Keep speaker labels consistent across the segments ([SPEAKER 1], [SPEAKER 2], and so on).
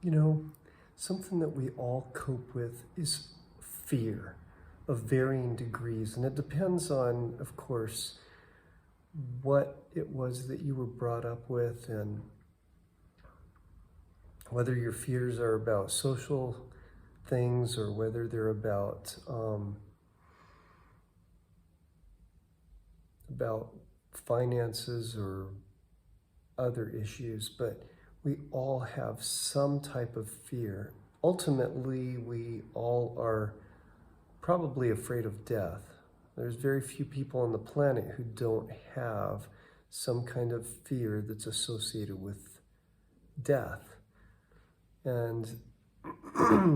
[SPEAKER 1] You know, something that we all cope with is fear of varying degrees. And it depends on, of course, what it was that you were brought up with and whether your fears are about social things or whether they're about finances or other issues, but we all have some type of fear. Ultimately, we all are probably afraid of death. There's very few people on the planet who don't have some kind of fear that's associated with death. And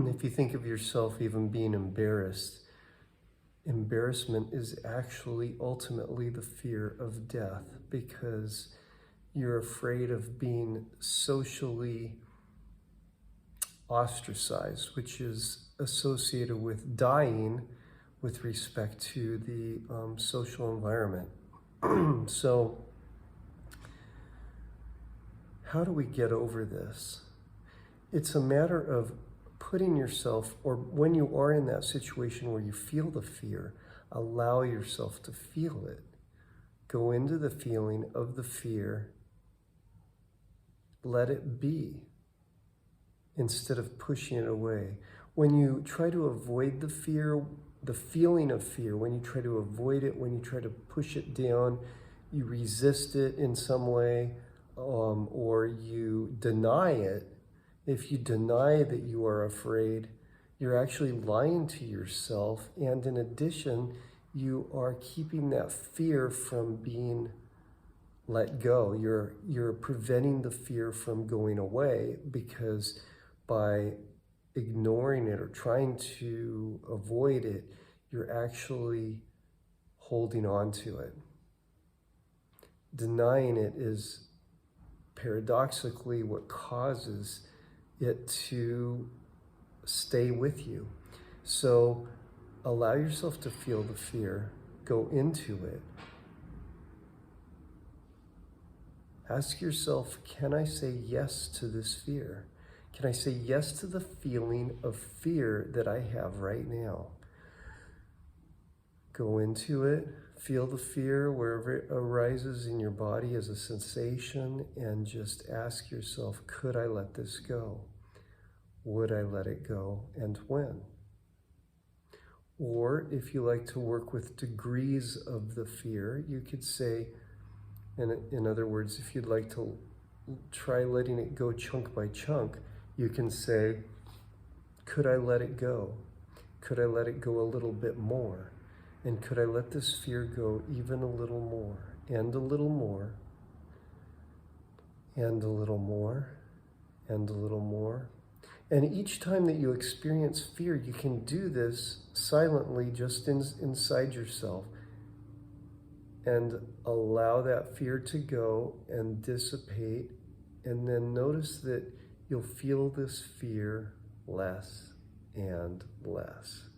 [SPEAKER 1] if you think of yourself even being embarrassed, embarrassment is actually ultimately the fear of death, because you're afraid of being socially ostracized, which is associated with dying with respect to the social environment. So how do we get over this? It's a matter of putting yourself, or when you are in that situation where you feel the fear, allow yourself to feel it. Go into the feeling of the fear. Let it be, instead of pushing it away. When you try to avoid the fear, the feeling of fear, when you try to avoid it, when you try to push it down, you resist it in some way, or you deny it. If you deny that you are afraid, you're actually lying to yourself. And in addition, you are keeping that fear from being let go. You're preventing the fear from going away, because by ignoring it or trying to avoid it, you're actually holding on to it. Denying it is paradoxically what causes it to stay with you. So allow yourself to feel the fear, go into it. Ask yourself, can I say yes to this fear? Can I say yes to the feeling of fear that I have right now? Go into it, feel the fear wherever it arises in your body as a sensation, and just ask yourself, could I let this go? Would I let it go, and when? Or if you like to work with degrees of the fear, you could say, in other words, if you'd like to try letting it go chunk by chunk, you can say, could I let it go? Could I let it go a little bit more? And could I let this fear go even a little more, and a little more, and a little more, and a little more? And each time that you experience fear, you can do this silently, just inside yourself, and allow that fear to go and dissipate. And then notice that you'll feel this fear less and less.